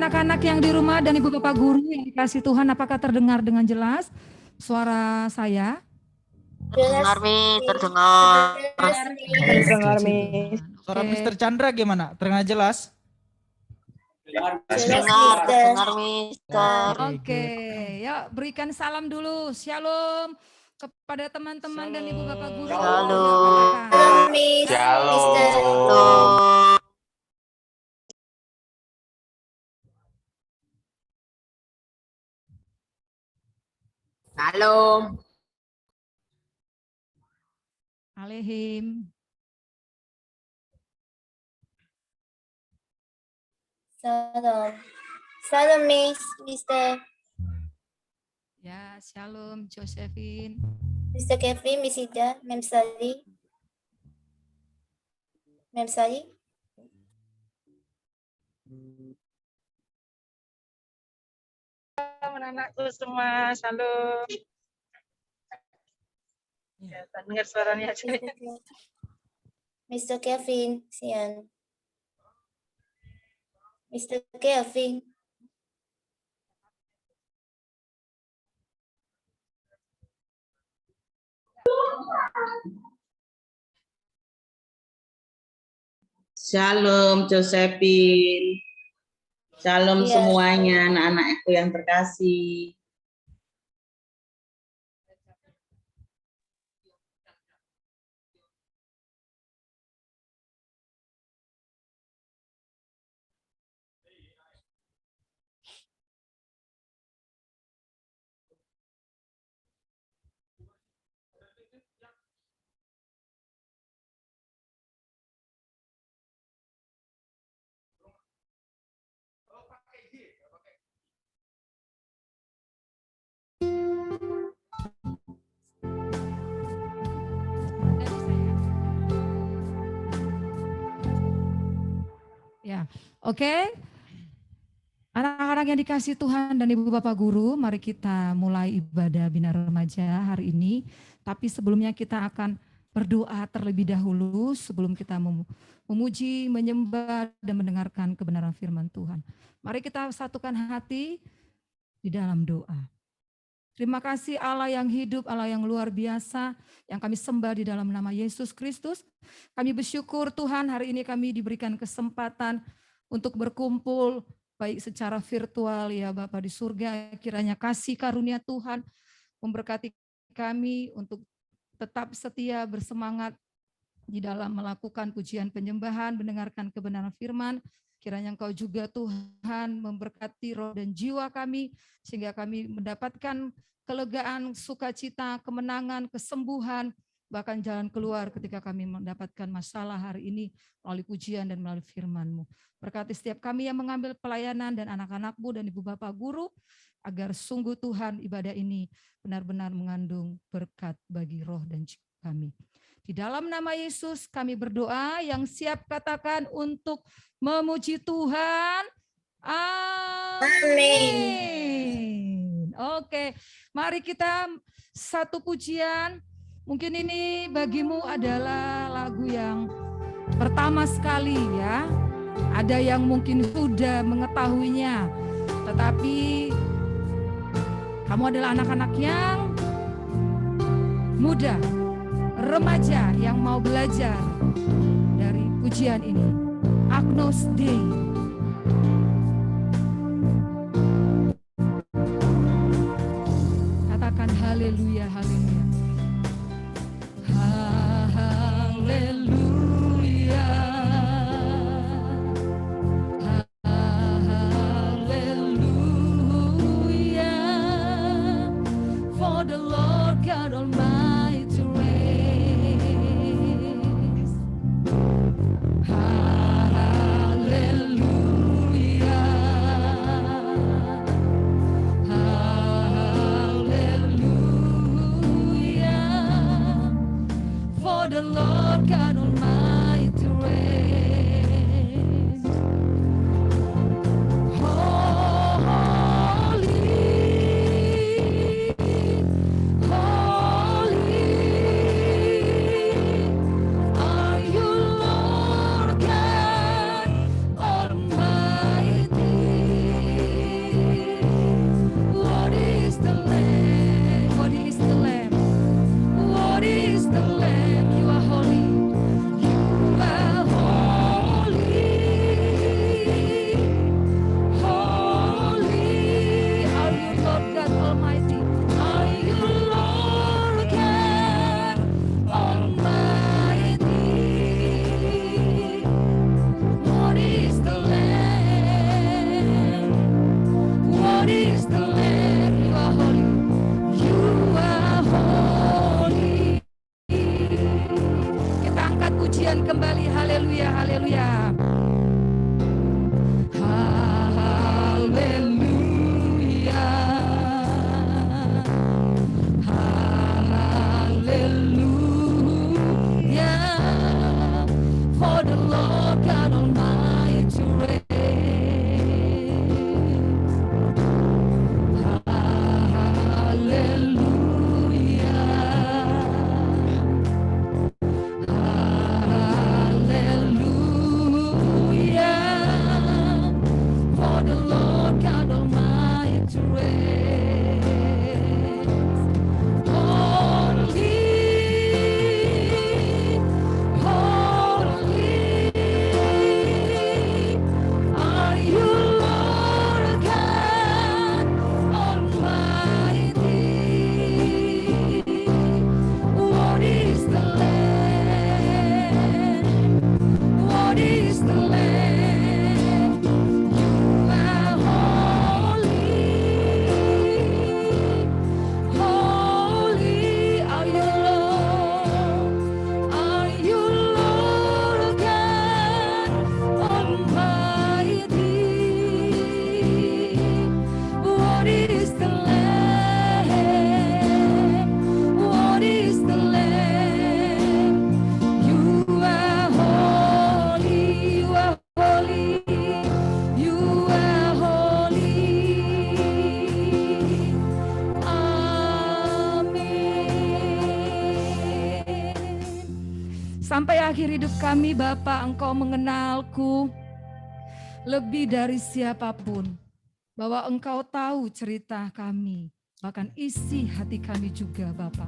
anak-anak yang di rumah dan ibu bapak guru yang dikasih Tuhan, apakah terdengar dengan jelas suara saya? Terdengar, Mi, terdengar. Terdengar, Mi. Suara Mr. Chandra gimana? Terdengar jelas? Terdengar, Mister. Oke, yuk berikan salam dulu. Shalom kepada teman-teman dan ibu bapak guru. Shalom. Shalom. Shalom. Alehim. Shalom. Shalom, Mister. Ya, shalom Josephine. Mr. Kevin, Miss Ida, Mem Sally. Mem Sally. Anak-anakku semua, shalom. Ya, tak dengar suaranya. Mr. Kevin, Sian. Mr. Kevin. Shalom, Josephine. Shalom Iya. semuanya, anak-anakku yang terkasih. Ya, oke. Anak-anak yang dikasih Tuhan dan ibu bapak guru, mari kita mulai ibadah Bina Remaja hari ini. Tapi sebelumnya kita akan berdoa terlebih dahulu sebelum kita memuji, menyembah, dan mendengarkan kebenaran firman Tuhan. Mari kita satukan hati di dalam doa. Terima kasih Allah yang hidup, Allah yang luar biasa, yang kami sembah di dalam nama Yesus Kristus. Kami bersyukur Tuhan hari ini kami diberikan kesempatan untuk berkumpul baik secara virtual ya Bapa di surga. Kiranya kasih karunia Tuhan memberkati kami untuk tetap setia bersemangat di dalam melakukan pujian penyembahan, mendengarkan kebenaran firman. Kiranya Engkau juga Tuhan memberkati roh dan jiwa kami sehingga kami mendapatkan kelegaan, sukacita, kemenangan, kesembuhan, bahkan jalan keluar ketika kami mendapatkan masalah hari ini melalui pujian dan melalui firman-Mu. Berkati setiap kami yang mengambil pelayanan dan anak-anak-Mu dan ibu bapak guru, agar sungguh Tuhan ibadah ini benar-benar mengandung berkat bagi roh dan jiwa kami. Di dalam nama Yesus kami berdoa, yang siap katakan untuk memuji Tuhan. Amin. Oke, mari kita satu pujian. Mungkin ini bagimu adalah lagu yang pertama sekali ya. Ada yang mungkin sudah mengetahuinya, tetapi kamu adalah anak-anak yang muda, remaja yang mau belajar dari pujian ini. Agnus Dei. Katakan haleluya, haleluya. Haleluya. Haleluya. For the Lord God Almighty reigns. Haleluya. Haleluya. For the Lord God Almighty reigns. Are you Lord God Almighty? pujian kembali. Haleluya, haleluya. Haleluya. Haleluya. For the Lord God Almighty reigns. Sampai akhir hidup kami, Bapa, Engkau mengenalku lebih dari siapapun. Bahwa Engkau tahu cerita kami, bahkan isi hati kami juga, Bapa.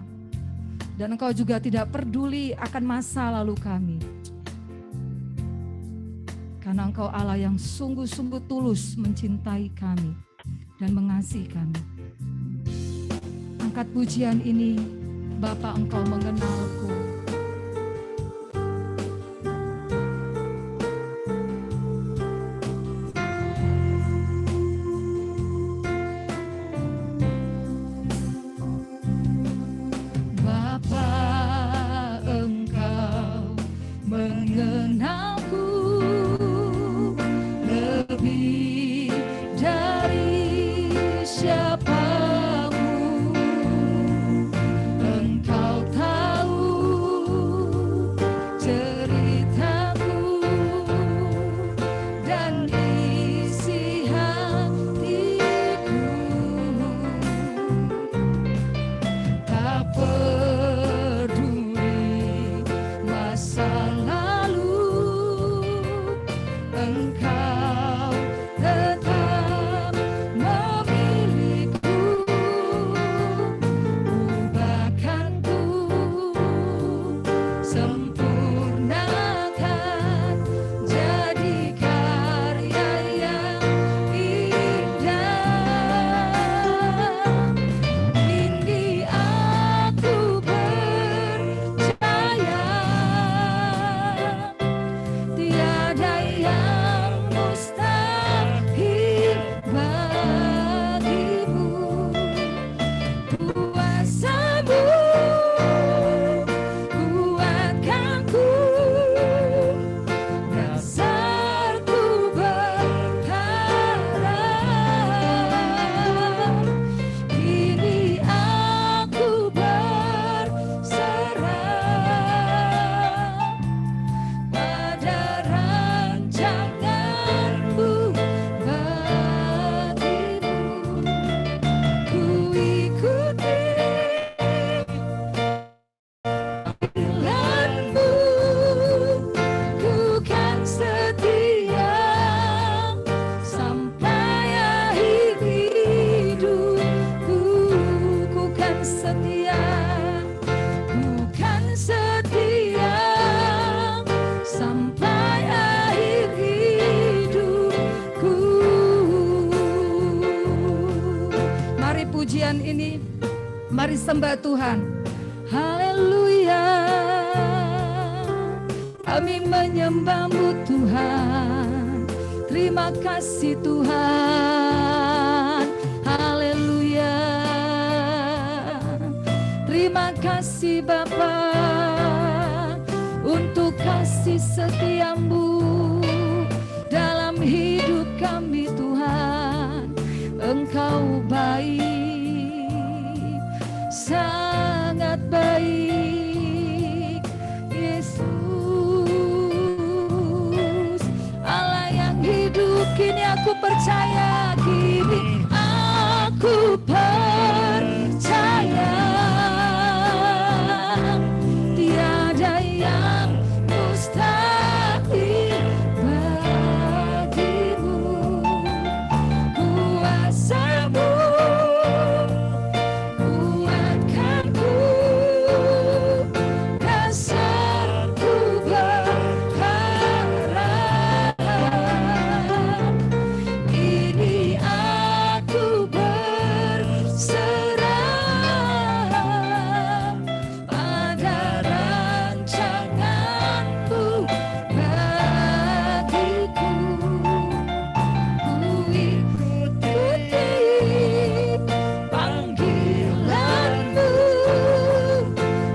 Dan Engkau juga tidak peduli akan masa lalu kami. Karena Engkau Allah yang sungguh-sungguh tulus mencintai kami dan mengasihi kami. Angkat pujian ini, Bapa, Engkau mengenalku. Mari sembah Tuhan. Haleluya. Kami menyembah-Mu Tuhan. Terima kasih Tuhan. Haleluya. Terima kasih Bapa untuk kasih setiamu dalam hidup kami Tuhan. Engkau baik, sangat baik Yesus. Allah yang hidup, kini aku percaya, kini aku percaya tiada yang mustahil bagimu. Kuasamu kuatkanku, dasarku berharap. Ini aku berserah pada rancanganmu bagiku. Ku ikuti panggilanmu,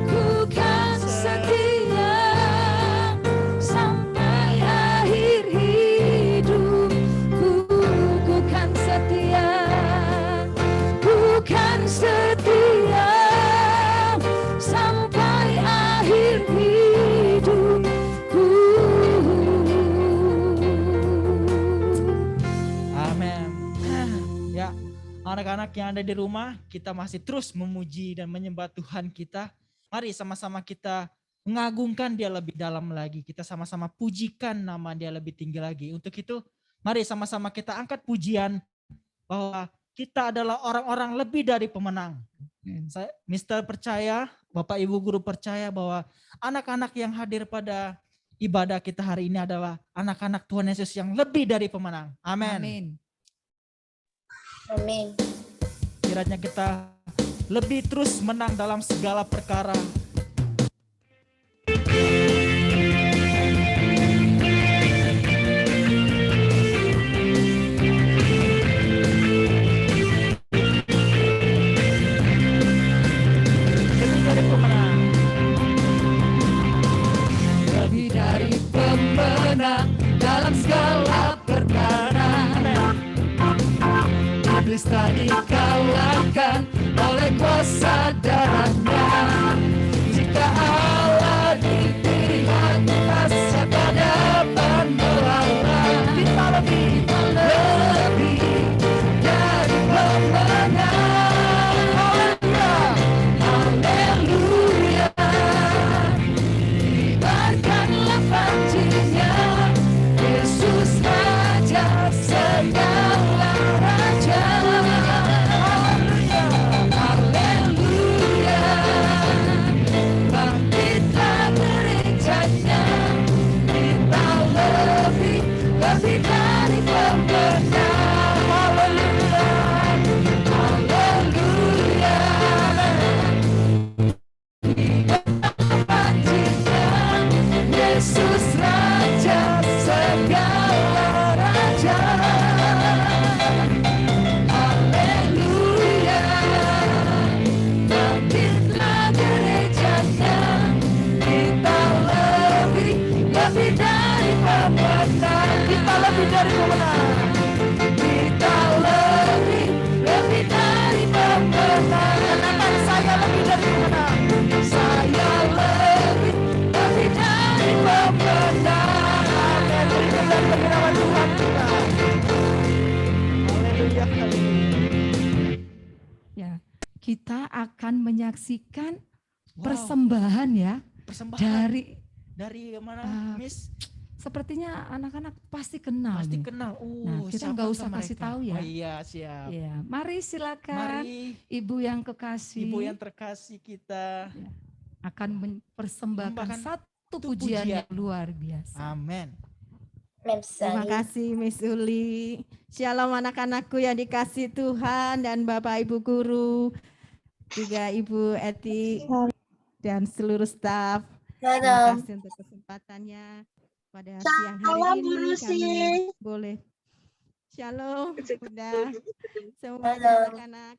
ku kan setia sampai akhir hidupku. Ku kan setia, ku kan setia sampai akhir hidupku. Amin. Ya, anak-anak yang ada di rumah, kita masih terus memuji dan menyembah Tuhan kita. Mari sama-sama kita mengagungkan Dia lebih dalam lagi. Kita sama-sama pujikan nama Dia lebih tinggi lagi. Untuk itu, mari sama-sama kita angkat pujian bahwa kita adalah orang-orang lebih dari pemenang. Saya, Mister percaya, Bapak Ibu Guru percaya bahwa anak-anak yang hadir pada ibadah kita hari ini adalah anak-anak Tuhan Yesus yang lebih dari pemenang. Amin. Amin. Amin. Kiranya kita lebih terus menang dalam segala perkara. Lebih dari pemenang. Lebih dari pemenang dalam segala perkara. Iblis tak dikalahkan oleh kuasa darahnya. Jika Allah di pilihan kita, siapa dapat melawan? Kita lebih dari pemenang. Haleluya, kibarkanlah panjinya, Yesus Raja segala raja. Haleluya, bangkitlah gerejanya, kita lebih dari pemenang. Haleluya, haleluya, panjinya, Yesus Raja segala raja. Haleluya, bangkitlah gerejanya, kita lebih dari pemenang. Kita lebih dari pemenang. Kita lebih dari pemenang. Katakan, saya lebih dari pemenang. Saya lebih dari pemenang. Amin. Beri pujian bagi nama Tuhan kita. Haleluya, haleluya. Ya, kita akan menyaksikan persembahan ya Persembahan dari mana, Miss? sepertinya anak-anak pasti kenal Pasti nih. kenal. Nah, kita nggak usah siapakah kasih mereka? tahu ya. Oh iya, siap. Ya, mari silakan Mari Ibu yang kekasih Ibu yang terkasih kita. akan mempersembahkan Membakan satu satu pujian pujian. yang luar biasa. Amin. Terima Memsali. kasih Miss Uli. Shalom anak-anakku yang dikasih Tuhan dan Bapak Ibu Guru, juga Ibu Eti dan seluruh staf. Terima Salam. kasih untuk kesempatannya pada siang hari ini kami boleh. Shalom, Bunda. Semuanya anak-anak.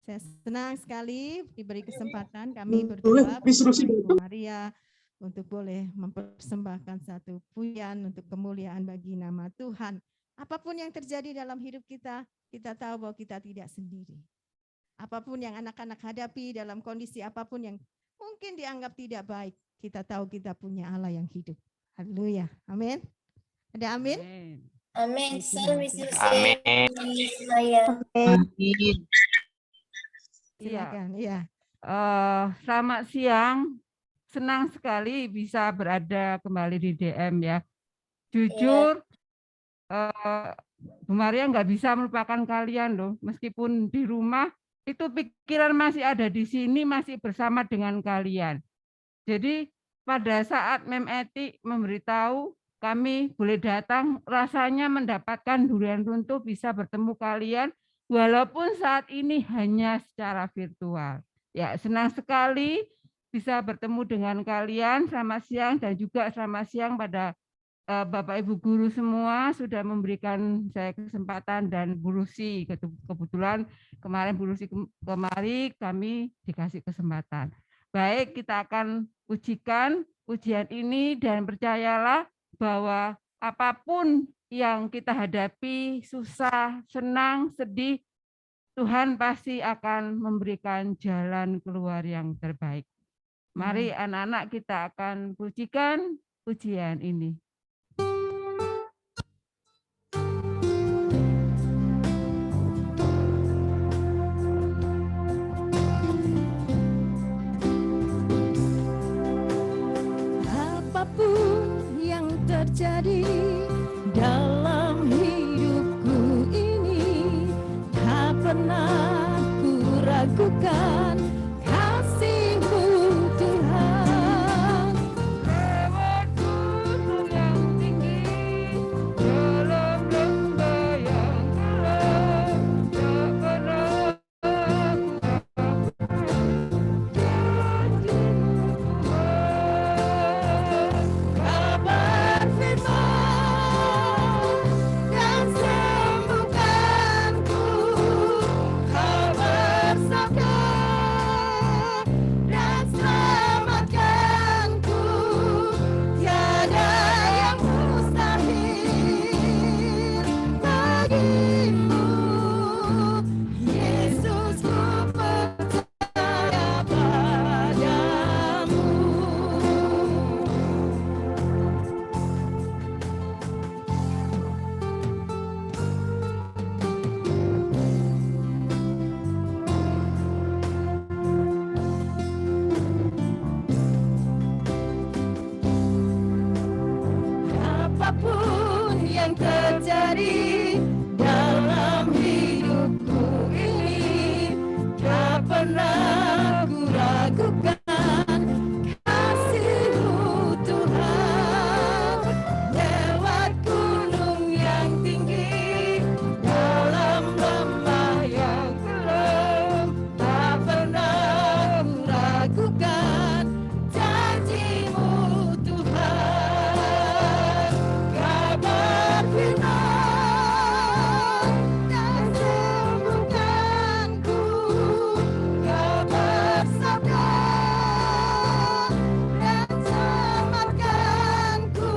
Saya senang sekali diberi kesempatan kami berdua bersama Ibu Maria untuk boleh mempersembahkan satu pujian untuk kemuliaan bagi nama Tuhan. Apapun yang terjadi dalam hidup kita, kita tahu bahwa kita tidak sendiri. Apapun yang anak-anak hadapi dalam kondisi apapun yang mungkin dianggap tidak baik, kita tahu kita punya Allah yang hidup. Haleluya. Amin. Ada amin? Amin. Salam isi Amin. saya. Amin. Silakan. Iya. Selamat siang. Senang sekali bisa berada kembali di DM ya. Jujur, Bu Maria nggak bisa melupakan kalian loh. Meskipun di rumah, itu pikiran masih ada di sini, masih bersama dengan kalian. Jadi pada saat Mem Eti memberitahu kami boleh datang, rasanya mendapatkan durian runtuh bisa bertemu kalian, walaupun saat ini hanya secara virtual. Ya, senang sekali bisa bertemu dengan kalian. Selamat siang dan juga selamat siang pada Bapak Ibu guru semua sudah memberikan saya kesempatan dan Bu Rusi. Kebetulan kemarin Bu Rusi kemari kami dikasih kesempatan. Baik, kita akan ujikan ujian ini dan percayalah bahwa apapun yang kita hadapi, susah, senang, sedih, Tuhan pasti akan memberikan jalan keluar yang terbaik. Mari anak-anak kita akan pujikan ujian ini. Apapun yang terjadi dalam hidupku ini, tak pernah ku ragukan kasih-Mu Tuhan. Lewat gunung yang tinggi, dalam lembah yang gelap, tak pernah ku Kabar firman dan sembuhkanku, kabar sabda dan selamatkanku, tiada yang mustahil bagimu, Yesus, ku percaya padamu. Apapun yang terjadi dalam hidupku ini, tak pernah ku ragukan kasih-Mu Tuhan. Lewat gunung yang tinggi, dalam lembah yang gelap, tak pernah ku ragukan janji-Mu Tuhan. Kabar firman dan sembuhkanku, kabar sabda dan selamatkanku,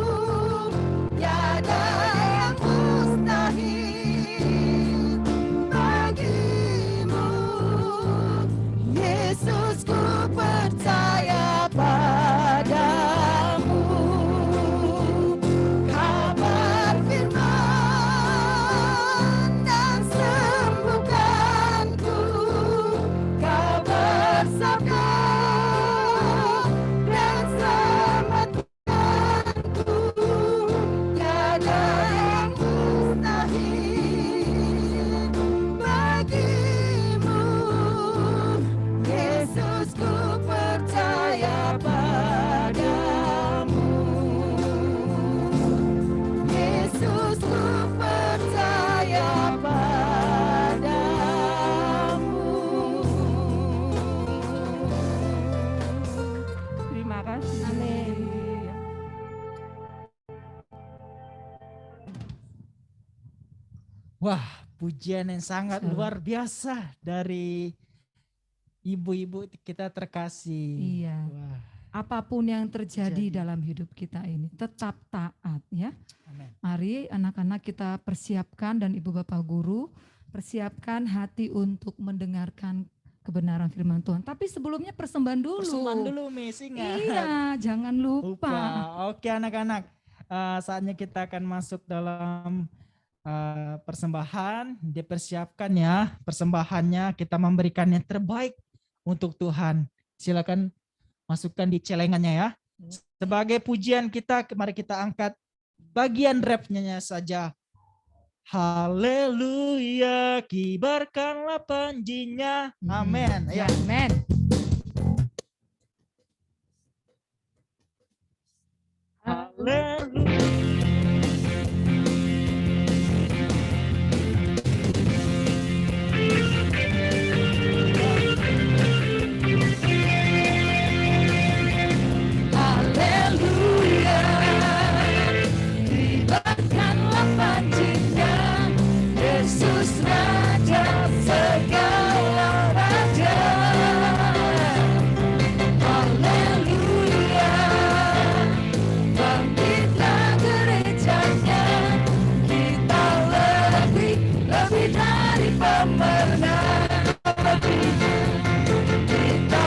tiada yang mustahil bagimu, Yesus, ku percaya padamu. Kabar firman dan sembuhkanku, kabar sabda dan selamatkanku, tiada yang mustahil bagimu, Yesus, ku percaya padamu. Yesus, ku percaya padamu. Terima kasih. Amin. Wah, pujian yang sangat Shalom. luar biasa dari ibu-ibu kita terkasih. Iya. Wah, apapun yang terjadi Jadi. dalam hidup kita ini, tetap taat ya. Amin. Mari anak-anak kita persiapkan dan ibu bapak guru persiapkan hati untuk mendengarkan kebenaran firman Tuhan. Tapi sebelumnya persembahan dulu. Persembahan dulu, Miss, ingat. Iya, jangan lupa. Oke anak-anak, saatnya kita akan masuk dalam persembahan. Dipersiapkan ya persembahannya, kita memberikan yang terbaik untuk Tuhan. Silakan masukkan di celengannya ya. Sebagai pujian kita, mari kita angkat bagian refnya saja. Haleluya, kibarkanlah panjinya. Amin. Ya. Amin. Haleluya. Haleluya, kibarkanlah panjinya, Yesus Raja segala raja. Haleluya, bangkitlah gerejanya, kita lebih dari pemenang. Kita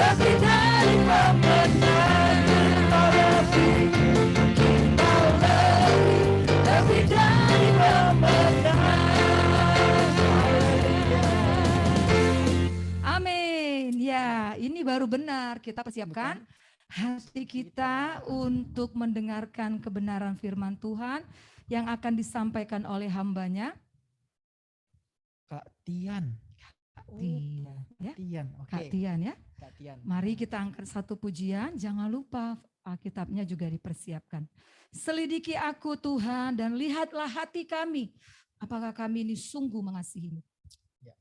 lebih dari pemenang. Kita lebih dari pemenang. Amin. Ya, ini baru benar. Kita persiapkan hati kita untuk mendengarkan kebenaran firman Tuhan yang akan disampaikan oleh hambanya. Kak Tian. Tian, ya. Tian, oke. Kak Tian ya. Kak Tian. Mari kita angkat satu pujian, jangan lupa Alkitabnya juga dipersiapkan. Selidiki aku Tuhan dan lihatlah hati kami. Apakah kami ini sungguh mengasihi-Mu? Ya.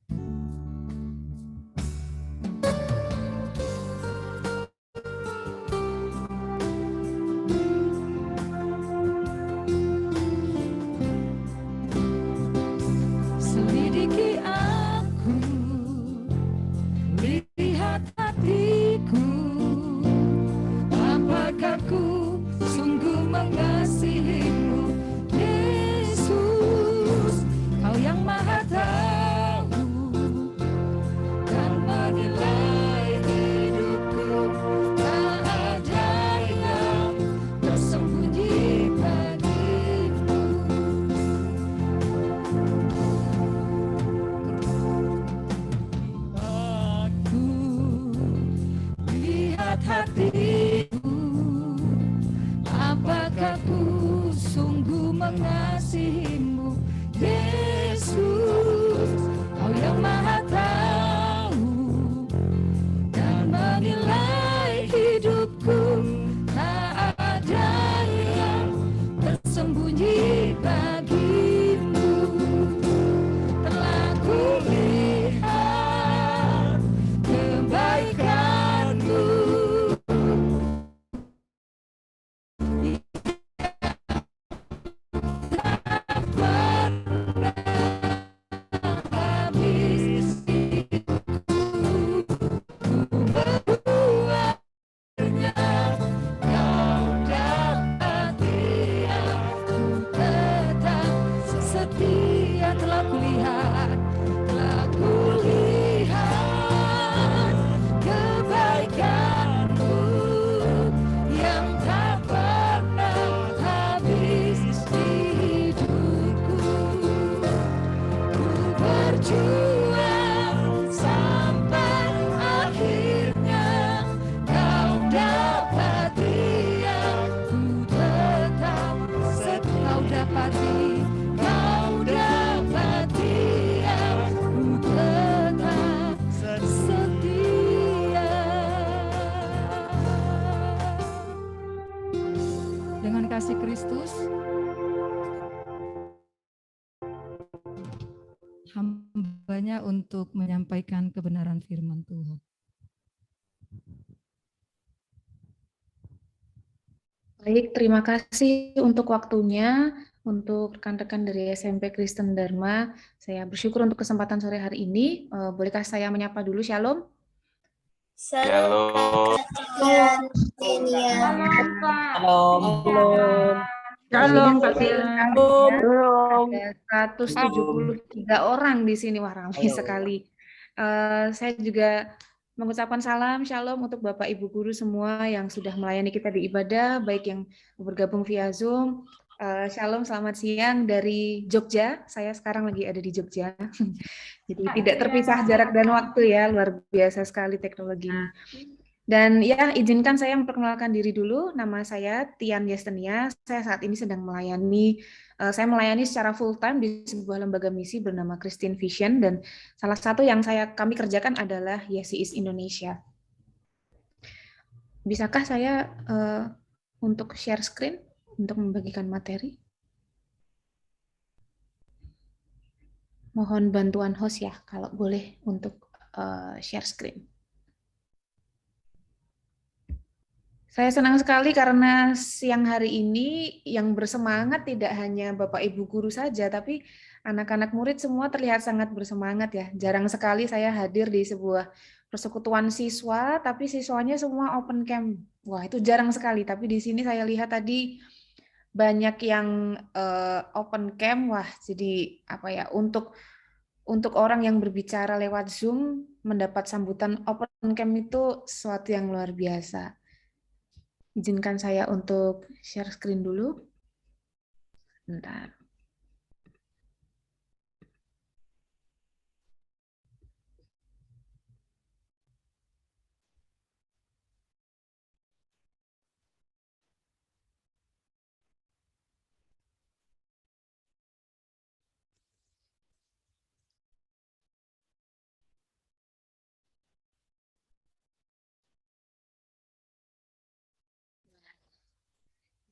Selidiki aku, lihat hatiku, apakah ku sungguh mengasihi-Mu, Yesus, Kau yang Maha Tahu dan menilai hidupku, tak ada yang tersembunyi bagimu. Aku lihat hatiku, apakah ku sungguh mengasihi-Mu, Yesus, Kau yang Maha Tahu dan menilai hidupku, tak ada yang tersembunyi bagimu. Telah kulihat kebaikan-Mu, tak pernah habis hidupku. Ku berbuatnya, Kau dapati aku tetap setia. Telah kulihat kebaikan-Mu yang tak pernah habis di hidupku. Ku berjuang sampai akhirnya, Kau dapati aku tetap setia. Kau dapati aku tetap setia. Dengan kasih Kristus, hambanya untuk menyampaikan kebenaran firman Tuhan. Baik, terima kasih untuk waktunya. Untuk rekan-rekan dari SMP Kristen Dharma, saya bersyukur untuk kesempatan sore hari ini. Bolehkah saya menyapa dulu? Shalom. Salam kakak Tian. Shalom Kak. Shalom. Shalom Kak Kak Tian. Shalom. Ada 173 orang di sini, wah ramai sekali. Saya juga mengucapkan salam shalom untuk Bapak Ibu guru semua yang sudah melayani kita di ibadah, baik yang bergabung via Zoom. Shalom, selamat siang dari Jogja. Saya sekarang lagi ada di Jogja. Jadi tidak terpisah jarak dan waktu ya, luar biasa sekali teknologi ini. Dan ya, izinkan saya memperkenalkan diri dulu. Nama saya Tian Yestenia. Saya saat ini sedang saya melayani secara full time di sebuah lembaga misi bernama Christine Vision, dan salah satu yang kami kerjakan adalah YesIS Indonesia. Bisakah saya untuk share screen untuk membagikan materi? Mohon bantuan host ya, kalau boleh untuk share screen. Saya senang sekali karena siang hari ini yang bersemangat tidak hanya Bapak Ibu guru saja, tapi anak-anak murid semua terlihat sangat bersemangat ya. Jarang sekali saya hadir di sebuah persekutuan siswa, tapi siswanya semua open camp. Wah, itu jarang sekali. Tapi di sini saya lihat tadi banyak yang open camp. Wah, jadi apa ya? Untuk orang yang berbicara lewat Zoom, mendapat sambutan open camp itu sesuatu yang luar biasa. Izinkan saya untuk share screen dulu. Bentar.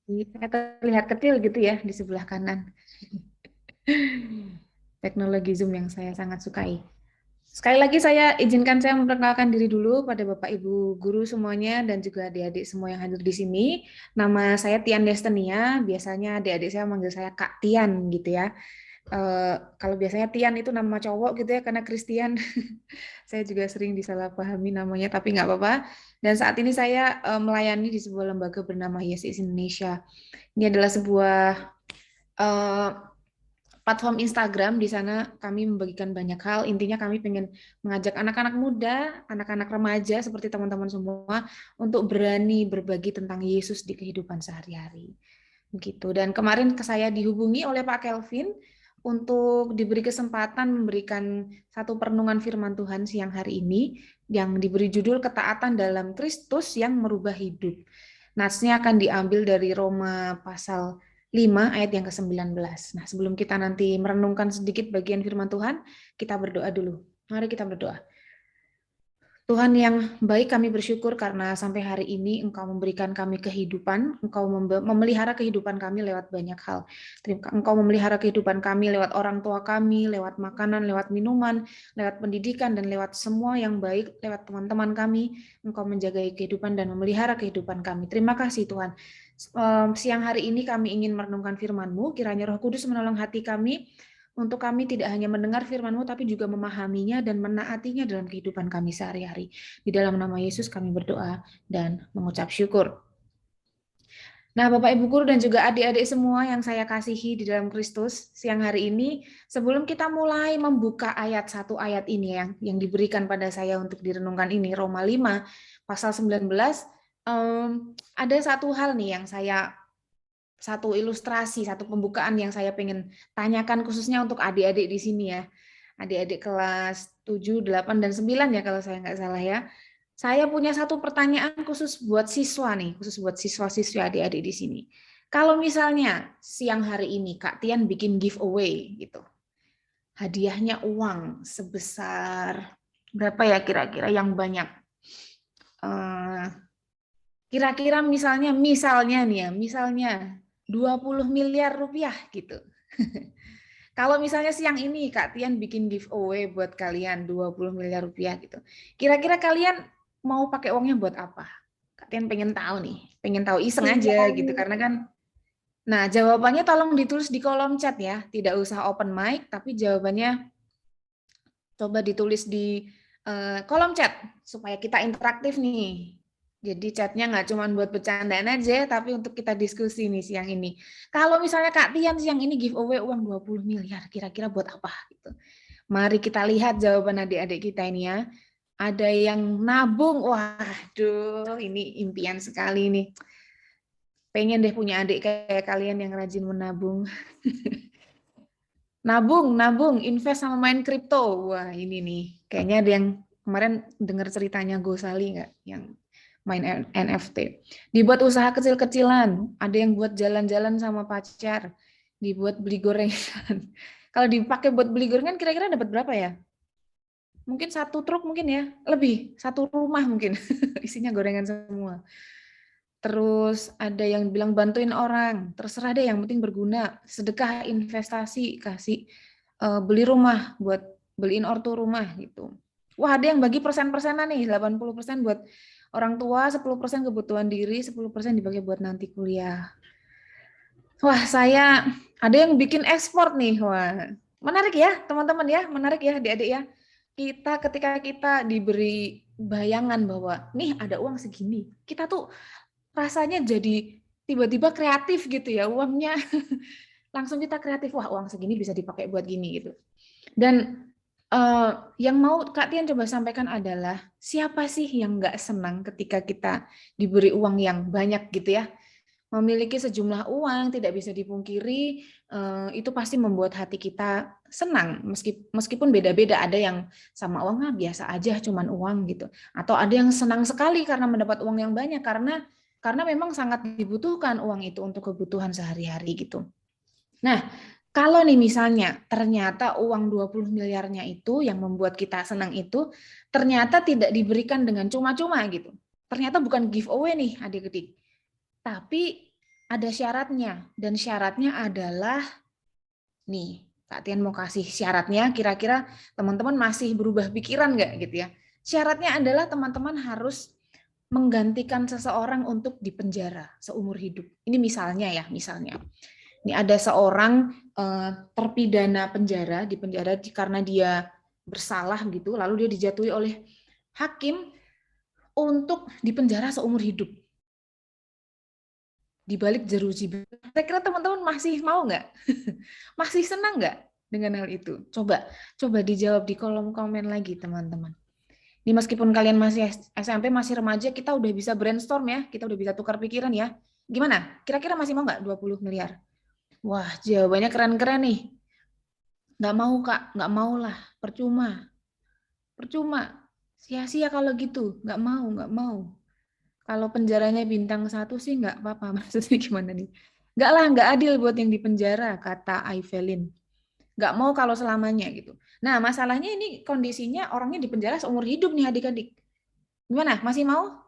Saya terlihat kecil gitu ya di sebelah kanan. Teknologi Zoom yang saya sangat sukai. Sekali lagi saya izinkan saya memperkenalkan diri dulu pada Bapak Ibu guru semuanya dan juga adik-adik semua yang hadir di sini. Nama saya Tian Destenia, biasanya adik-adik saya manggil saya Kak Tian gitu ya. Kalau biasanya Tian itu nama cowok gitu ya karena Christian. Saya juga sering disalahpahami namanya tapi nggak apa-apa. Dan saat ini saya melayani di sebuah lembaga bernama YesIS Indonesia. Ini adalah sebuah platform Instagram. Di sana kami membagikan banyak hal. Intinya kami pengen mengajak anak-anak muda, anak-anak remaja seperti teman-teman semua untuk berani berbagi tentang Yesus di kehidupan sehari-hari. Begitu. Dan kemarin saya dihubungi oleh Pak Kelvin untuk diberi kesempatan memberikan satu perenungan firman Tuhan siang hari ini yang diberi judul Ketaatan dalam Kristus yang Merubah Hidup. Natsnya akan diambil dari Roma pasal 5 ayat yang ke-19. Nah, sebelum kita nanti merenungkan sedikit bagian firman Tuhan, kita berdoa dulu. Mari kita berdoa. Tuhan yang baik, kami bersyukur karena sampai hari ini Engkau memberikan kami kehidupan, Engkau memelihara kehidupan kami lewat banyak hal. Engkau memelihara kehidupan kami lewat orang tua kami, lewat makanan, lewat minuman, lewat pendidikan, dan lewat semua yang baik, lewat teman-teman kami. Engkau menjaga kehidupan dan memelihara kehidupan kami. Terima kasih Tuhan. Siang hari ini kami ingin merenungkan firman-Mu, kiranya Roh Kudus menolong hati kami, untuk kami tidak hanya mendengar firman-Mu, tapi juga memahaminya dan menaatinya dalam kehidupan kami sehari-hari. Di dalam nama Yesus kami berdoa dan mengucap syukur. Nah, Bapak Ibu Guru dan juga adik-adik semua yang saya kasihi di dalam Kristus, siang hari ini, sebelum kita mulai membuka satu ayat ini yang diberikan pada saya untuk direnungkan ini, Roma 5, pasal 19, ada satu hal nih yang satu ilustrasi, satu pembukaan yang saya pengen tanyakan khususnya untuk adik-adik di sini ya. Adik-adik kelas 7, 8, dan 9 ya kalau saya nggak salah ya. Saya punya satu pertanyaan khusus buat siswa nih, khusus buat siswa-siswi adik-adik di sini. Kalau misalnya siang hari ini Kak Tian bikin giveaway gitu. Hadiahnya uang sebesar berapa ya kira-kira yang banyak? Kira-kira misalnya nih ya, misalnya 20 miliar rupiah gitu. Kalau misalnya siang ini Kak Tian bikin giveaway buat kalian 20 miliar rupiah gitu. Kira-kira kalian mau pakai uangnya buat apa? Kak Tian pengen tahu nih, pengen tahu iseng aja gitu karena kan. Nah, jawabannya tolong ditulis di kolom chat ya, tidak usah open mic tapi jawabannya coba ditulis di kolom chat supaya kita interaktif nih. Jadi chatnya nggak cuma buat bercandaan aja, tapi untuk kita diskusi nih siang ini. Kalau misalnya Kak Tian siang ini giveaway uang 20 miliar, kira-kira buat apa? Gitu. Mari kita lihat jawaban adik-adik kita ini ya. Ada yang nabung, waduh ini impian sekali nih. Pengen deh punya adik kayak kalian yang rajin menabung. Nabung, invest sama main kripto. Wah ini nih, kayaknya ada yang kemarin dengar ceritanya Gosali nggak? Yang main NFT. Dibuat usaha kecil-kecilan, ada yang buat jalan-jalan sama pacar, dibuat beli gorengan. Kalau dipakai buat beli gorengan kira-kira dapat berapa ya? Mungkin 1 truk mungkin ya, lebih 1 rumah mungkin isinya gorengan semua. Terus ada yang bilang bantuin orang, terserah deh yang penting berguna, sedekah, investasi, kasih beli rumah buat beliin ortu rumah gitu. Wah, ada yang bagi persen-persenan nih, 80% buat orang tua, 10% kebutuhan diri, 10% dipakai buat nanti kuliah. Wah, ada yang bikin ekspor nih. Wah, menarik ya teman-teman ya, menarik ya adik-adik ya. Ketika kita diberi bayangan bahwa nih ada uang segini, kita tuh rasanya jadi tiba-tiba kreatif gitu ya uangnya. Langsung kita kreatif, wah uang segini bisa dipakai buat gini gitu. Dan yang mau Kak Tian coba sampaikan adalah siapa sih yang nggak senang ketika kita diberi uang yang banyak gitu ya, memiliki sejumlah uang tidak bisa dipungkiri itu pasti membuat hati kita senang meskipun beda-beda, ada yang sama uang biasa aja cuman uang gitu, atau ada yang senang sekali karena mendapat uang yang banyak karena memang sangat dibutuhkan uang itu untuk kebutuhan sehari-hari gitu. Nah, kalau nih misalnya ternyata uang 20 miliarnya itu yang membuat kita senang itu ternyata tidak diberikan dengan cuma-cuma gitu. Ternyata bukan giveaway nih adik-adik. Tapi ada syaratnya dan syaratnya adalah nih, Kak Tian mau kasih syaratnya, kira-kira teman-teman masih berubah pikiran nggak gitu ya. Syaratnya adalah teman-teman harus menggantikan seseorang untuk dipenjara seumur hidup. Ini misalnya ya, misalnya. Ini ada seorang terpidana penjara, dipenjara karena dia bersalah gitu, lalu dia dijatuhi oleh hakim untuk dipenjara seumur hidup. Di balik jeruji. Kira-kira teman-teman masih mau nggak? Masih senang nggak dengan hal itu? Coba dijawab di kolom komen lagi teman-teman. Ini meskipun kalian masih SMP, masih remaja, kita udah bisa brainstorm ya, kita udah bisa tukar pikiran ya. Gimana? Kira-kira masih mau nggak 20 miliar? Wah, jawabannya keren-keren nih. Nggak mau Kak, nggak mau lah, percuma. Sia-sia kalau gitu, nggak mau. Kalau penjaranya bintang 1 sih nggak apa-apa, maksudnya gimana nih? Nggak lah, nggak adil buat yang di penjara, kata Evelyn. Nggak mau kalau selamanya gitu. Nah, masalahnya ini kondisinya orangnya di penjara seumur hidup nih adik-adik. Gimana, masih mau?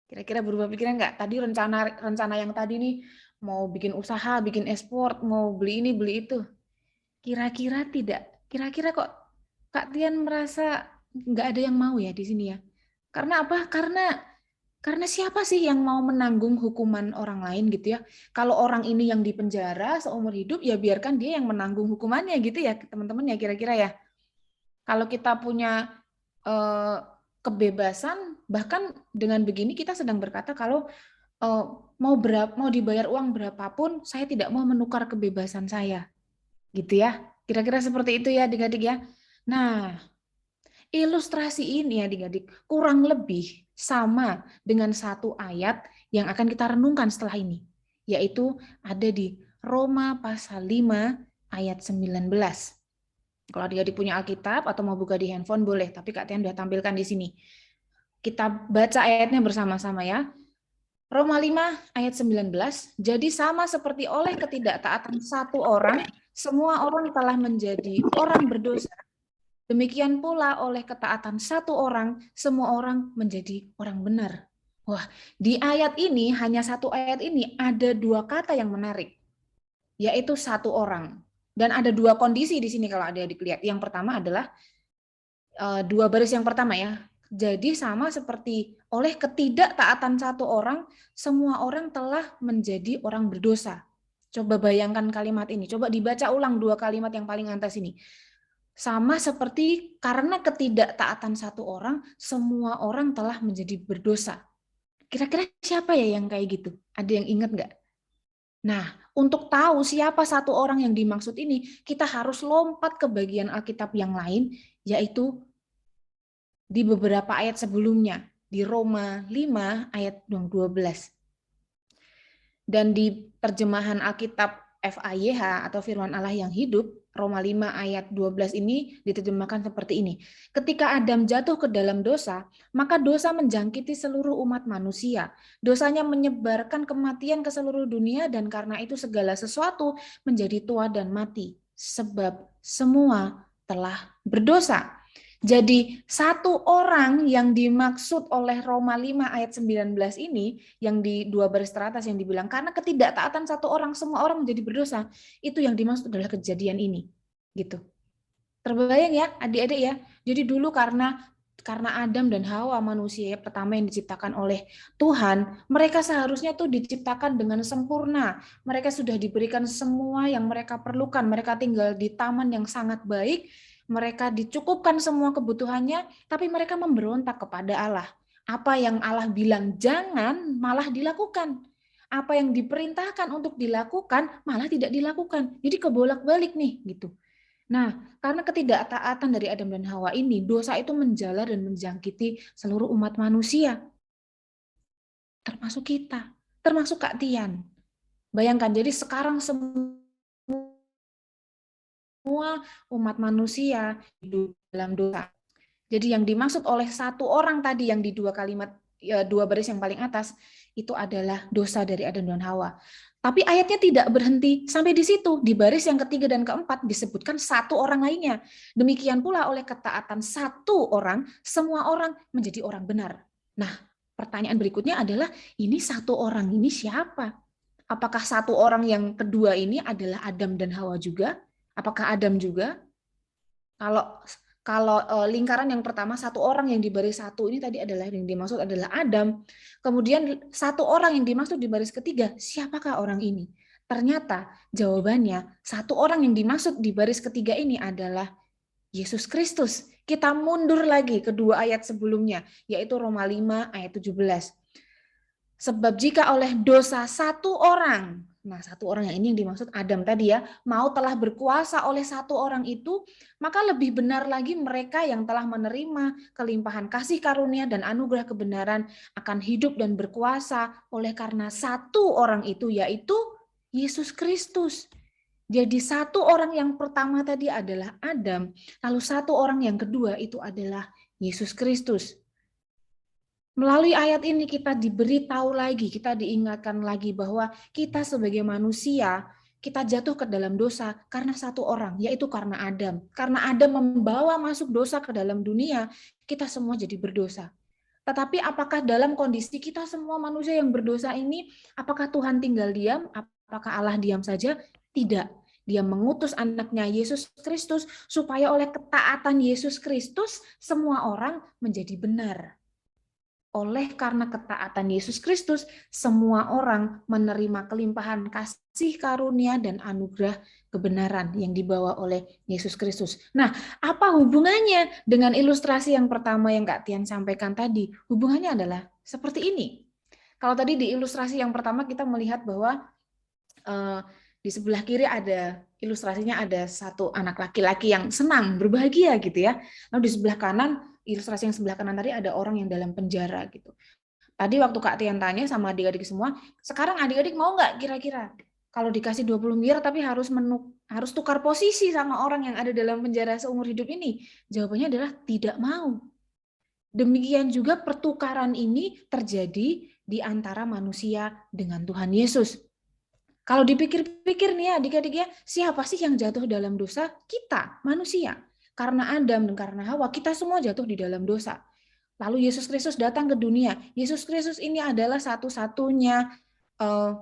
Kira-kira berubah pikiran nggak? Tadi rencana yang tadi nih, mau bikin usaha, bikin ekspor, mau beli ini, beli itu. Kira-kira tidak. Kira-kira kok Kak Tian merasa nggak ada yang mau ya di sini ya. Karena apa? Karena siapa sih yang mau menanggung hukuman orang lain gitu ya? Kalau orang ini yang dipenjara seumur hidup, ya biarkan dia yang menanggung hukumannya gitu ya teman-teman ya kira-kira ya. Kalau kita punya kebebasan, bahkan dengan begini kita sedang berkata kalau mau dibayar uang berapapun, saya tidak mau menukar kebebasan saya. Gitu ya. Kira-kira seperti itu ya adik-adik ya. Nah, ilustrasi ini adik-adik kurang lebih sama dengan satu ayat yang akan kita renungkan setelah ini. Yaitu ada di Roma pasal 5 ayat 19. Kalau adik-adik punya Alkitab atau mau buka di handphone boleh, tapi Kak Tian sudah tampilkan di sini. Kita baca ayatnya bersama-sama ya. Roma 5 ayat 19, jadi sama seperti oleh ketidaktaatan satu orang, semua orang telah menjadi orang berdosa. Demikian pula oleh ketaatan satu orang, semua orang menjadi orang benar. Wah, di ayat ini, hanya satu ayat ini, ada 2 kata yang menarik, yaitu satu orang. Dan ada 2 kondisi di sini kalau adik-adik lihat. Yang pertama adalah 2 baris yang pertama ya. Jadi sama seperti oleh ketidaktaatan satu orang, semua orang telah menjadi orang berdosa. Coba bayangkan kalimat ini. Coba dibaca ulang 2 kalimat yang paling atas ini. Sama seperti karena ketidaktaatan satu orang, semua orang telah menjadi berdosa. Kira-kira siapa ya yang kayak gitu? Ada yang ingat nggak? Nah, untuk tahu siapa satu orang yang dimaksud ini, kita harus lompat ke bagian Alkitab yang lain, yaitu di beberapa ayat sebelumnya, di Roma 5 ayat 12. Dan di terjemahan Alkitab FAYH atau Firman Allah yang hidup, Roma 5 ayat 12 ini diterjemahkan seperti ini. Ketika Adam jatuh ke dalam dosa, maka dosa menjangkiti seluruh umat manusia. Dosanya menyebarkan kematian ke seluruh dunia dan karena itu segala sesuatu menjadi tua dan mati. Sebab semua telah berdosa. Jadi satu orang yang dimaksud oleh Roma 5 ayat 19 ini, yang di 2 baris teratas yang dibilang, karena ketidaktaatan satu orang, semua orang menjadi berdosa, itu yang dimaksud adalah kejadian ini. Gitu. Terbayang ya adik-adik ya? Jadi dulu karena Adam dan Hawa manusia pertama yang diciptakan oleh Tuhan, mereka seharusnya tuh diciptakan dengan sempurna. Mereka sudah diberikan semua yang mereka perlukan. Mereka tinggal di taman yang sangat baik. Mereka dicukupkan semua kebutuhannya, tapi mereka memberontak kepada Allah. Apa yang Allah bilang jangan, malah dilakukan. Apa yang diperintahkan untuk dilakukan, malah tidak dilakukan. Jadi kebolak-balik nih, gitu. Nah, karena ketidaktaatan dari Adam dan Hawa ini, dosa itu menjalar dan menjangkiti seluruh umat manusia. Termasuk kita, termasuk Kak Tian. Bayangkan, jadi sekarang semua umat manusia hidup dalam dosa. Jadi yang dimaksud oleh satu orang tadi yang di 2 kalimat, 2 baris yang paling atas, itu adalah dosa dari Adam dan Hawa. Tapi ayatnya tidak berhenti sampai di situ. Di baris yang ketiga dan keempat disebutkan satu orang lainnya. Demikian pula oleh ketaatan satu orang, semua orang menjadi orang benar. Nah, pertanyaan berikutnya adalah, ini satu orang ini siapa? Apakah satu orang yang kedua ini adalah Adam dan Hawa juga? Apakah Adam juga? Kalau lingkaran yang pertama, satu orang yang di baris satu ini tadi adalah yang dimaksud adalah Adam. Kemudian satu orang yang dimaksud di baris ketiga, siapakah orang ini? Ternyata jawabannya, satu orang yang dimaksud di baris ketiga ini adalah Yesus Kristus. Kita mundur lagi ke 2 ayat sebelumnya, yaitu Roma 5 ayat 17. Sebab jika oleh dosa satu orang, nah satu orang yang ini yang dimaksud Adam tadi ya, mau telah berkuasa oleh satu orang itu, maka lebih benar lagi mereka yang telah menerima kelimpahan kasih karunia dan anugerah kebenaran akan hidup dan berkuasa oleh karena satu orang itu, yaitu Yesus Kristus. Jadi satu orang yang pertama tadi adalah Adam, lalu satu orang yang kedua itu adalah Yesus Kristus. Melalui ayat ini kita diberitahu lagi, kita diingatkan lagi bahwa kita sebagai manusia, kita jatuh ke dalam dosa karena satu orang, yaitu karena Adam. Karena Adam membawa masuk dosa ke dalam dunia, kita semua jadi berdosa. Tetapi apakah dalam kondisi kita semua manusia yang berdosa ini, apakah Tuhan tinggal diam? Apakah Allah diam saja? Tidak. Dia mengutus anaknya Yesus Kristus supaya oleh ketaatan Yesus Kristus semua orang menjadi benar. Oleh karena ketaatan Yesus Kristus, semua orang menerima kelimpahan kasih karunia dan anugerah kebenaran yang dibawa oleh Yesus Kristus. Nah, apa hubungannya dengan ilustrasi yang pertama yang Kak Tian sampaikan tadi? Hubungannya adalah seperti ini. Kalau tadi di ilustrasi yang pertama kita melihat bahwa di sebelah kiri ada ilustrasinya, ada satu anak laki-laki yang senang, berbahagia gitu ya. Lalu di sebelah kanan, ilustrasi yang sebelah kanan tadi ada orang yang dalam penjara gitu. Tadi waktu Kak Tian tanya sama adik-adik semua, sekarang adik-adik mau nggak kira-kira kalau dikasih 20 miliar tapi harus tukar posisi sama orang yang ada dalam penjara seumur hidup ini? Jawabannya adalah tidak mau. Demikian juga pertukaran ini terjadi di antara manusia dengan Tuhan Yesus. Kalau dipikir-pikir nih ya adik-adik ya, siapa sih yang jatuh dalam dosa? Kita, manusia. Karena Adam dan karena Hawa, kita semua jatuh di dalam dosa. Lalu Yesus Kristus datang ke dunia. Yesus Kristus ini adalah satu-satunya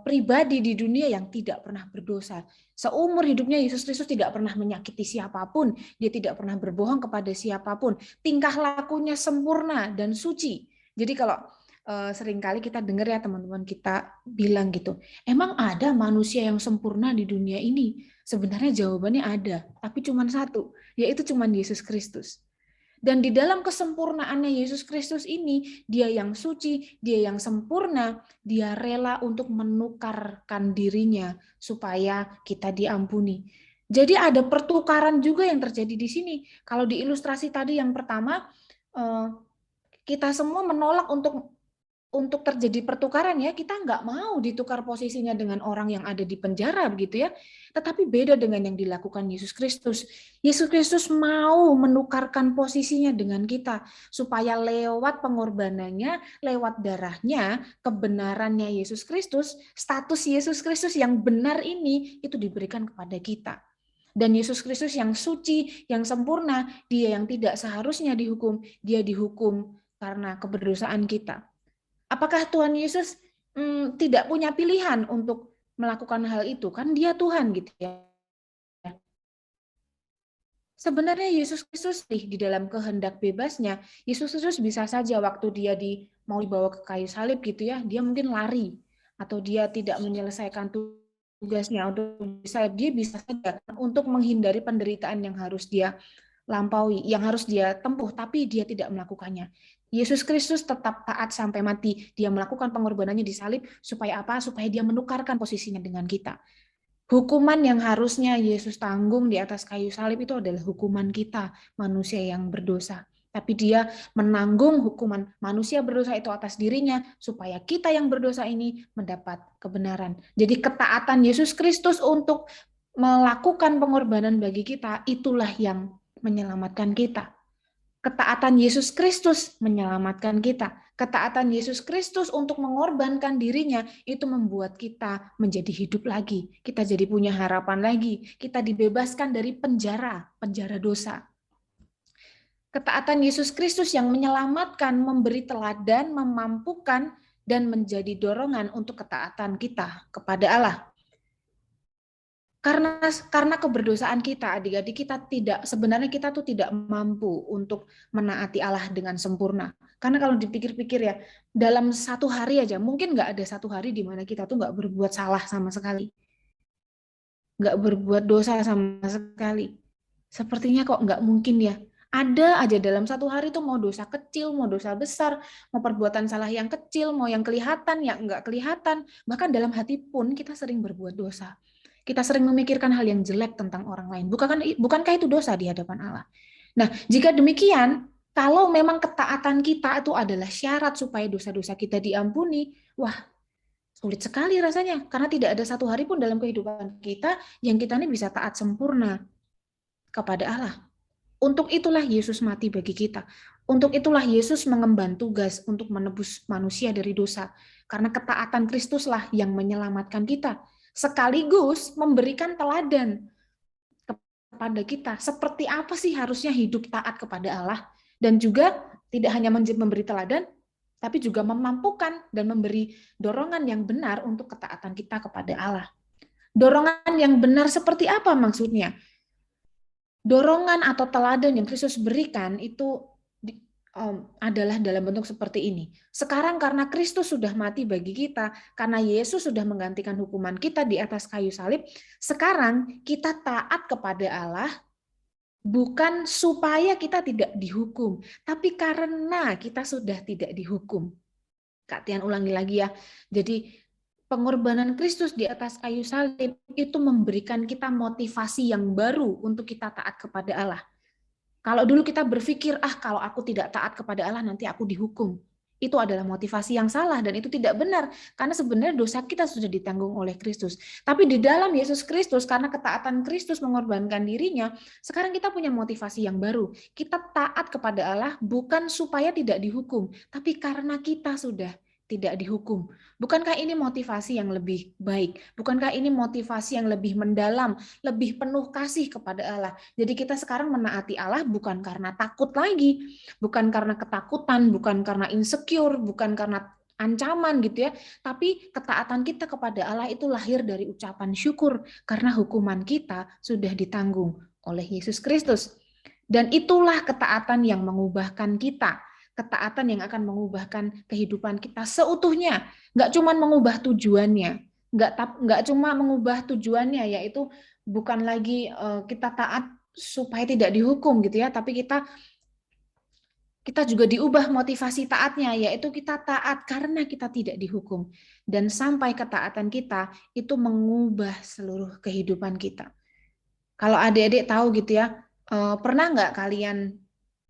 pribadi di dunia yang tidak pernah berdosa. Seumur hidupnya Yesus Kristus tidak pernah menyakiti siapapun. Dia tidak pernah berbohong kepada siapapun. Tingkah lakunya sempurna dan suci. Jadi kalau seringkali kita dengar ya teman-teman kita bilang gitu, emang ada manusia yang sempurna di dunia ini? Sebenarnya jawabannya ada, tapi cuma satu, yaitu cuma Yesus Kristus. Dan di dalam kesempurnaannya Yesus Kristus ini, dia yang suci, dia yang sempurna, dia rela untuk menukarkan dirinya supaya kita diampuni. Jadi ada pertukaran juga yang terjadi di sini. Kalau di ilustrasi tadi yang pertama, kita semua menolak untuk terjadi pertukaran ya, kita nggak mau ditukar posisinya dengan orang yang ada di penjara begitu ya. Tetapi beda dengan yang dilakukan Yesus Kristus. Yesus Kristus mau menukarkan posisinya dengan kita supaya lewat pengorbanannya, lewat darahnya, kebenarannya Yesus Kristus, status Yesus Kristus yang benar ini itu diberikan kepada kita. Dan Yesus Kristus yang suci, yang sempurna, dia yang tidak seharusnya dihukum, dia dihukum karena keberdosaan kita. Apakah Tuhan Yesus tidak punya pilihan untuk melakukan hal itu? Kan dia Tuhan gitu ya. Sebenarnya Yesus Kristus di dalam kehendak bebasnya, Yesus Kristus bisa saja waktu dia mau dibawa ke kayu salib gitu ya, dia mungkin lari atau dia tidak menyelesaikan tugasnya untuk salib. Dia bisa saja untuk menghindari penderitaan yang harus dia lampaui, yang harus dia tempuh, tapi dia tidak melakukannya. Yesus Kristus tetap taat sampai mati. Dia melakukan pengorbanannya di salib supaya apa? Supaya dia menukarkan posisinya dengan kita. Hukuman yang harusnya Yesus tanggung di atas kayu salib itu adalah hukuman kita, manusia yang berdosa. Tapi dia menanggung hukuman manusia berdosa itu atas dirinya supaya kita yang berdosa ini mendapat kebenaran. Jadi ketaatan Yesus Kristus untuk melakukan pengorbanan bagi kita, itulah yang menyelamatkan kita. Ketaatan Yesus Kristus menyelamatkan kita. Ketaatan Yesus Kristus untuk mengorbankan dirinya itu membuat kita menjadi hidup lagi. Kita jadi punya harapan lagi. Kita dibebaskan dari penjara dosa. Ketaatan Yesus Kristus yang menyelamatkan, memberi teladan, memampukan, dan menjadi dorongan untuk ketaatan kita kepada Allah. Karena keberdosaan kita, adik-adik, sebenarnya kita tuh tidak mampu untuk menaati Allah dengan sempurna. Karena kalau dipikir-pikir ya, dalam satu hari aja, mungkin nggak ada satu hari di mana kita tuh nggak berbuat salah sama sekali. Nggak berbuat dosa sama sekali. Sepertinya kok nggak mungkin ya. Ada aja dalam satu hari tuh mau dosa kecil, mau dosa besar, mau perbuatan salah yang kecil, mau yang kelihatan, yang nggak kelihatan. Bahkan dalam hati pun kita sering berbuat dosa. Kita sering memikirkan hal yang jelek tentang orang lain. Bukankah itu dosa di hadapan Allah? Nah, jika demikian, kalau memang ketaatan kita itu adalah syarat supaya dosa-dosa kita diampuni, wah, sulit sekali rasanya. Karena tidak ada satu hari pun dalam kehidupan kita yang kita ini bisa taat sempurna kepada Allah. Untuk itulah Yesus mati bagi kita. Untuk itulah Yesus mengemban tugas untuk menebus manusia dari dosa. Karena ketaatan Kristuslah yang menyelamatkan kita. Sekaligus memberikan teladan kepada kita. Seperti apa sih harusnya hidup taat kepada Allah. Dan juga tidak hanya memberi teladan, tapi juga memampukan dan memberi dorongan yang benar untuk ketaatan kita kepada Allah. Dorongan yang benar seperti apa maksudnya? Dorongan atau teladan yang Kristus berikan itu adalah dalam bentuk seperti ini. Sekarang karena Kristus sudah mati bagi kita, karena Yesus sudah menggantikan hukuman kita di atas kayu salib, sekarang kita taat kepada Allah bukan supaya kita tidak dihukum, tapi karena kita sudah tidak dihukum. Kak Tian ulangi lagi ya. Jadi pengorbanan Kristus di atas kayu salib itu memberikan kita motivasi yang baru untuk kita taat kepada Allah. Kalau dulu kita berpikir, kalau aku tidak taat kepada Allah nanti aku dihukum. Itu adalah motivasi yang salah dan itu tidak benar. Karena sebenarnya dosa kita sudah ditanggung oleh Kristus. Tapi di dalam Yesus Kristus, karena ketaatan Kristus mengorbankan dirinya, sekarang kita punya motivasi yang baru. Kita taat kepada Allah bukan supaya tidak dihukum, tapi karena kita sudah tidak dihukum. Bukankah ini motivasi yang lebih baik? Bukankah ini motivasi yang lebih mendalam, lebih penuh kasih kepada Allah? Jadi kita sekarang menaati Allah bukan karena takut lagi, bukan karena ketakutan, bukan karena insecure, bukan karena ancaman gitu ya. Tapi ketaatan kita kepada Allah itu lahir dari ucapan syukur karena hukuman kita sudah ditanggung oleh Yesus Kristus. Dan itulah ketaatan yang mengubahkan kita. ketaatan yang akan mengubahkan kehidupan kita seutuhnya. Nggak cuma mengubah tujuannya, nggak cuma mengubah tujuannya, yaitu bukan lagi kita taat supaya tidak dihukum gitu ya, tapi kita juga diubah motivasi taatnya, yaitu kita taat karena kita tidak dihukum. Dan sampai ketaatan kita itu mengubah seluruh kehidupan kita. Kalau adik-adik tahu gitu ya, pernah nggak kalian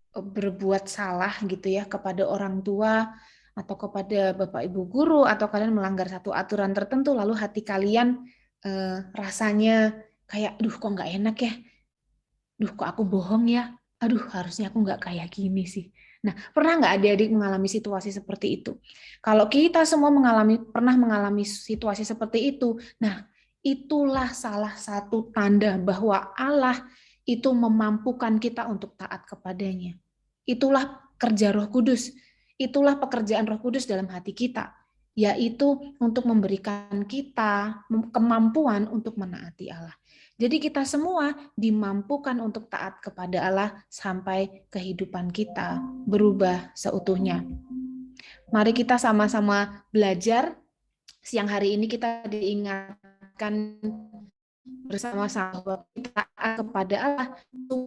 berbuat salah gitu ya kepada orang tua atau kepada bapak ibu guru, atau kalian melanggar satu aturan tertentu, lalu hati kalian rasanya kayak, duh kok nggak enak ya, duh kok aku bohong ya, aduh harusnya aku nggak kayak gini sih. Nah, pernah nggak adik-adik mengalami situasi seperti itu? Kalau kita semua pernah mengalami situasi seperti itu, nah itulah salah satu tanda bahwa Allah itu memampukan kita untuk taat kepadanya. Itulah kerja Roh Kudus. Itulah pekerjaan Roh Kudus dalam hati kita, yaitu untuk memberikan kita kemampuan untuk menaati Allah. Jadi kita semua dimampukan untuk taat kepada Allah sampai kehidupan kita berubah seutuhnya. Mari kita sama-sama belajar. Siang hari ini kita diingatkan bersama-sama bahwa kita taat kepada Allah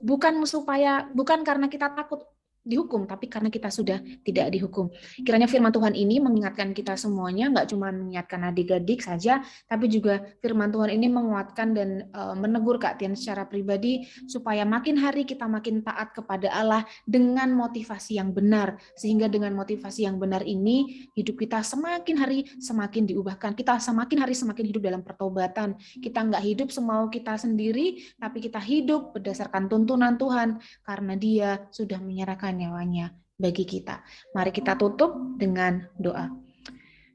bukan karena kita takut dihukum, tapi karena kita sudah tidak dihukum. Kiranya firman Tuhan ini mengingatkan kita semuanya, nggak cuma mengingatkan adik-adik saja, tapi juga firman Tuhan ini menguatkan dan menegur Kak Tian secara pribadi, supaya makin hari kita makin taat kepada Allah dengan motivasi yang benar, sehingga dengan motivasi yang benar ini, hidup kita semakin hari semakin diubahkan, kita semakin hari semakin hidup dalam pertobatan, kita nggak hidup semau kita sendiri, tapi kita hidup berdasarkan tuntunan Tuhan, karena Dia sudah menyerahkan nyawanya bagi kita. Mari kita tutup dengan doa.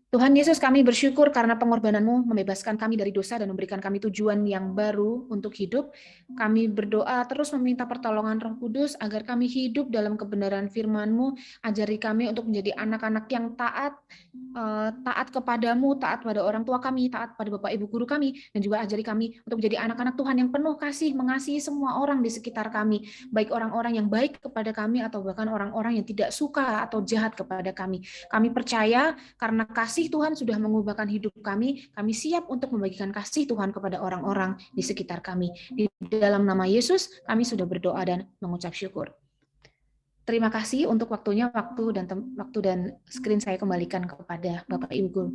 Tuhan Yesus, kami bersyukur karena pengorbanan-Mu membebaskan kami dari dosa dan memberikan kami tujuan yang baru untuk hidup. Kami berdoa terus meminta pertolongan Roh Kudus agar kami hidup dalam kebenaran firman-Mu. Ajari kami untuk menjadi anak-anak yang taat kepadamu, taat pada orang tua kami, taat pada Bapak Ibu guru kami, dan juga ajari kami untuk menjadi anak-anak Tuhan yang penuh kasih, mengasihi semua orang di sekitar kami, baik orang-orang yang baik kepada kami atau bahkan orang-orang yang tidak suka atau jahat kepada kami. Kami percaya karena kasih Tuhan sudah mengubahkan hidup kami siap untuk membagikan kasih Tuhan kepada orang-orang di sekitar kami. Di dalam nama Yesus, kami sudah berdoa dan mengucap syukur. Terima kasih untuk waktunya, waktu dan screen saya kembalikan kepada Bapak Ibu Guru.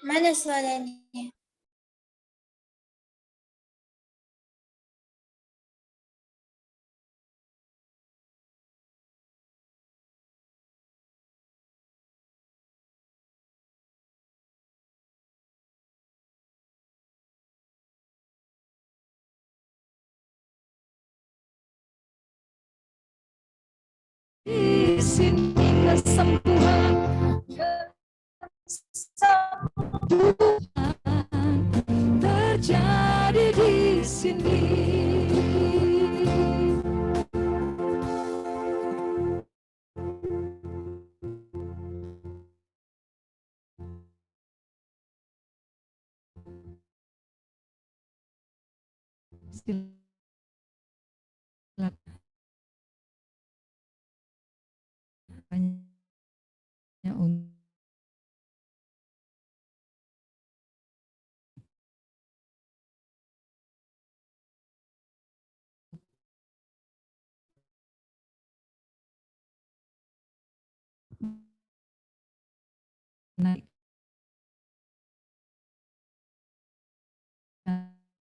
Mana suaranya? Di sini kesembuhan, terjadi di sini. Silakan naik